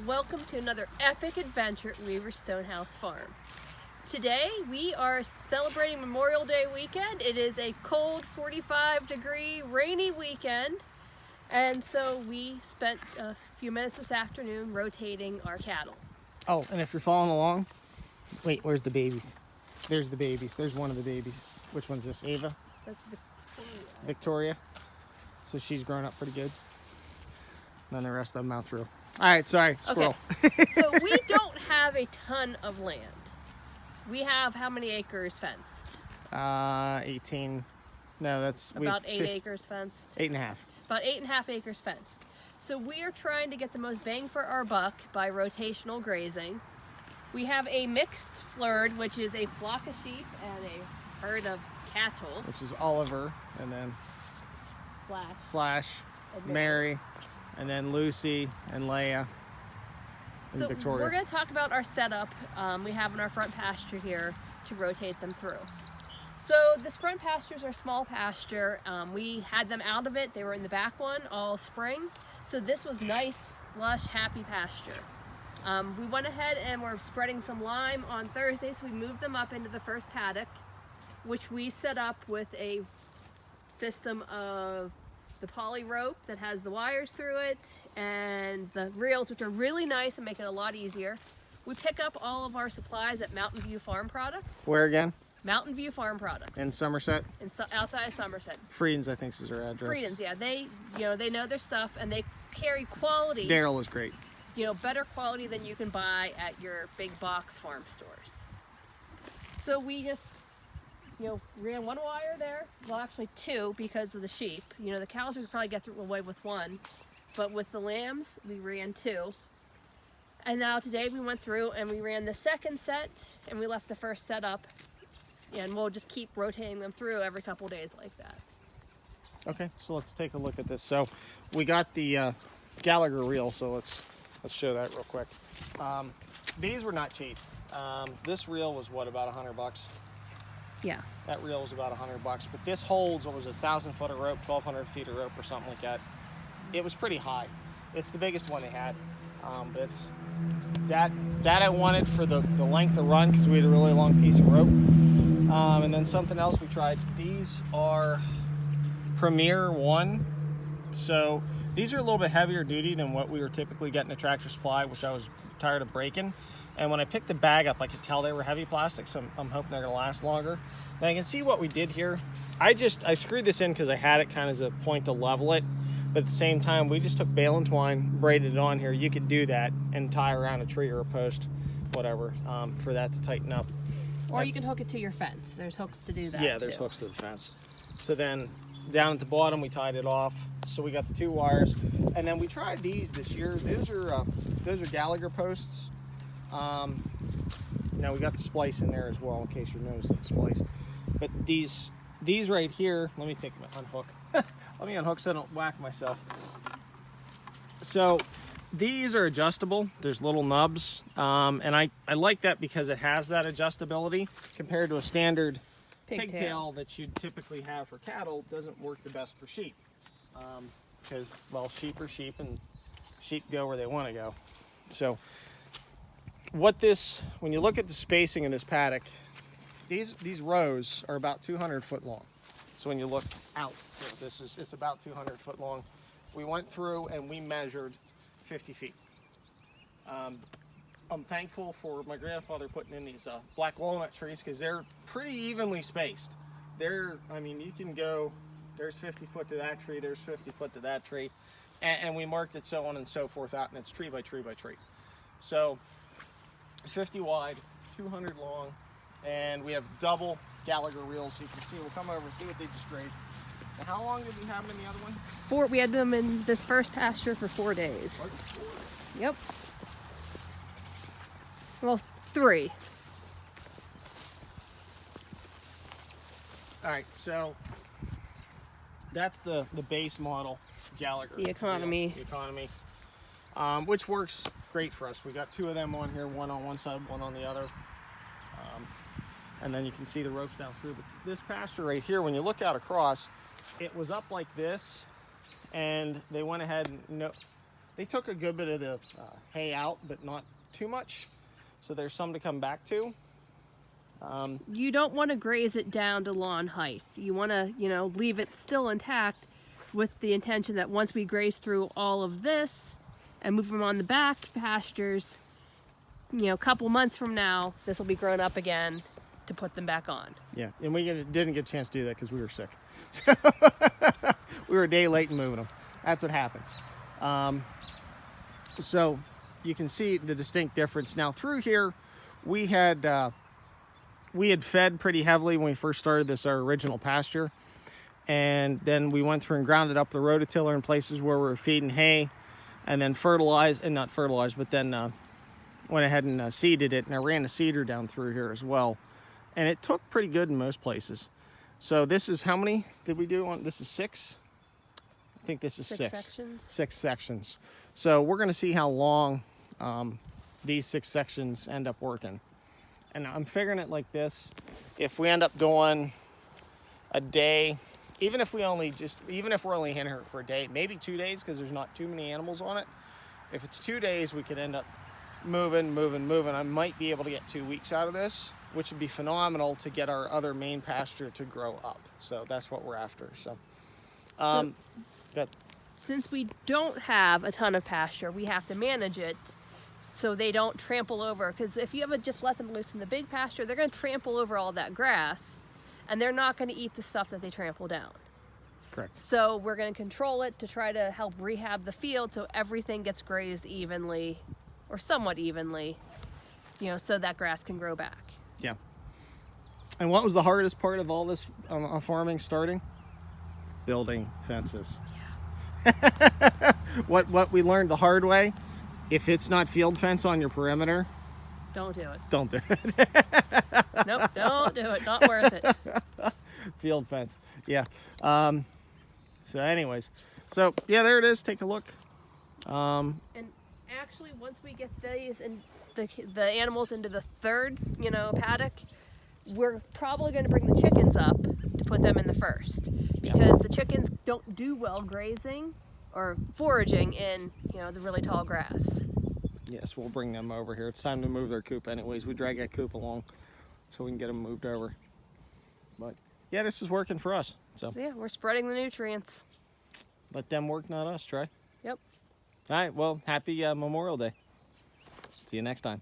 welcome to another epic adventure at Weaver Stonehouse Farm. Today we are celebrating Memorial Day weekend. It is a cold 45-degree rainy weekend, and so we spent a few minutes this afternoon rotating our cattle. Oh, and if you're following along, wait, where's the babies? There's the babies. There's one of the babies. Which one's this, Ava? That's Victoria. So she's grown up pretty good. And then the rest of them out through. All right, sorry, squirrel. Okay. So we don't have a ton of land. We have how many acres fenced? 18. No, that's... About 8 acres fenced. 8.5. About 8.5 acres fenced. So we are trying to get the most bang for our buck by rotational grazing. We have a mixed flurd, which is a flock of sheep and a herd of cattle. Which is Oliver, and then Flash. and Mary, and then Lucy and Leia and So Victoria. we're going to talk about our setup we have in our front pasture here to rotate them through. So this front pasture is our small pasture. We had them out of it. They were in the back one all spring. So this was nice, lush, happy pasture. We went ahead and we're spreading some lime on Thursday, so we moved them up into the first paddock, which we set up with a system of the poly rope that has the wires through it and the reels, which are really nice and make it a lot easier. We pick up all of our supplies at Mountain View Farm Products. Where again? Mountain View Farm Products. In Somerset? Outside of Somerset. Frieden's, I think, is their address. Frieden's, yeah. They know their stuff and they carry quality. Darryl was great. Better quality than you can buy at your big box farm stores. So we just ran one wire there, well actually two because of the sheep. The cows we could probably get away with one, but with the lambs we ran two. And now today we went through and we ran the second set and we left the first set up, and we'll just keep rotating them through every couple days like that. Okay, so let's take a look at this. So we got the Gallagher reel, so let's show that real quick. These were not cheap. This reel was what, about $100? Yeah. That reel was about $100, but this holds, what was it, 1,000 foot of rope, 1,200 feet of rope or something like that. It was pretty high. It's the biggest one they had. But it's that I wanted for the length of run because we had a really long piece of rope. And then something else we tried. These are Premier 1. So these are a little bit heavier duty than what we were typically getting at Tractor Supply, which I was tired of breaking. And when I picked the bag up, I could tell they were heavy plastic, so I'm hoping they're gonna last longer. Now you can see what we did here. I screwed this in because I had it kind of as a point to level it, but at the same time, we just took bale and twine, braided it on here. You could do that and tie around a tree or a post, whatever, for that to tighten up. Or you can hook it to your fence. There's hooks to do that. Yeah, there's hooks to the fence. So then down at the bottom, we tied it off. So we got the two wires, and then we tried these this year. Those are Gallagher posts. Now we got the splice in there as well, in case you're noticing the splice. But these right here, let me take my unhook. Let me unhook so I don't whack myself. So these are adjustable. There's little nubs, and I like that because it has that adjustability compared to a standard pigtail that you'd typically have for cattle. Doesn't work the best for sheep because, well, sheep are sheep and sheep go where they want to go. So when you look at the spacing in this paddock, these rows are about 200 foot long. So when you look out, it's about 200 foot long. We went through and we measured 50 feet. I'm thankful for my grandfather putting in these black walnut trees because they're pretty evenly spaced. You can go, there's 50 foot to that tree, there's 50 foot to that tree, and we marked it so on and so forth out, and it's tree by tree by tree. So 50 wide, 200 long, and we have double Gallagher reels. So you can see, we'll come over and see what they just grazed. Now, how long did we have them in the other one? We had them in this first pasture for 4 days. Yep. Well, 3. All right, so that's the base model Gallagher. The economy. The economy, which works great for us. We got 2 of them on here, one on one side, one on the other. And then you can see the ropes down through. But this pasture right here, when you look out across, it was up like this, and they went ahead and They took a good bit of the hay out, but not too much. So there's some to come back to. You don't want to graze it down to lawn height. You want to, leave it still intact with the intention that once we graze through all of this and move them on the back pastures, a couple months from now, this will be grown up again to put them back on. Yeah, and we didn't get a chance to do that because we were sick. So we were a day late in moving them. That's what happens. So you can see the distinct difference. Now through here, we had fed pretty heavily when we first started this, our original pasture. And then we went through and grounded up the rototiller in places where we were feeding hay, and then not fertilized, but then went ahead and seeded it. And I ran a seeder down through here as well. And it took pretty good in most places. So this is, how many did we do on, this is 6? I think this is 6. 6 sections? 6 sections. So we're gonna see how long these 6 sections end up working. And I'm figuring it like this. If we end up doing a day, even if we're only in here for a day, maybe 2 days, because there's not too many animals on it. If it's 2 days, we could end up moving. I might be able to get 2 weeks out of this, which would be phenomenal to get our other main pasture to grow up. So that's what we're after. So, good. Since we don't have a ton of pasture, we have to manage it so they don't trample over. Because if you ever just let them loose in the big pasture, they're going to trample over all that grass, and they're not going to eat the stuff that they trample down. Correct. So we're going to control it to try to help rehab the field so everything gets grazed evenly, or somewhat evenly, so that grass can grow back. Yeah. And what was the hardest part of all this farming starting? Building fences. Yeah. What we learned the hard way, if it's not field fence on your perimeter, don't do it. Don't do it. Nope, don't do it. Not worth it. Field fence. Yeah. So anyways, so yeah, there it is. Take a look. And actually, once we get these and the animals into the third, paddock, we're probably going to bring the chickens up to put them in the first, because the chickens don't do well grazing or foraging in, the really tall grass. Yes, we'll bring them over here. It's time to move their coop anyways. We drag that coop along so we can get them moved over. But yeah, this is working for us. So yeah, we're spreading the nutrients. Let them work, not us, Troy. Yep. All right, well, happy Memorial Day. See you next time.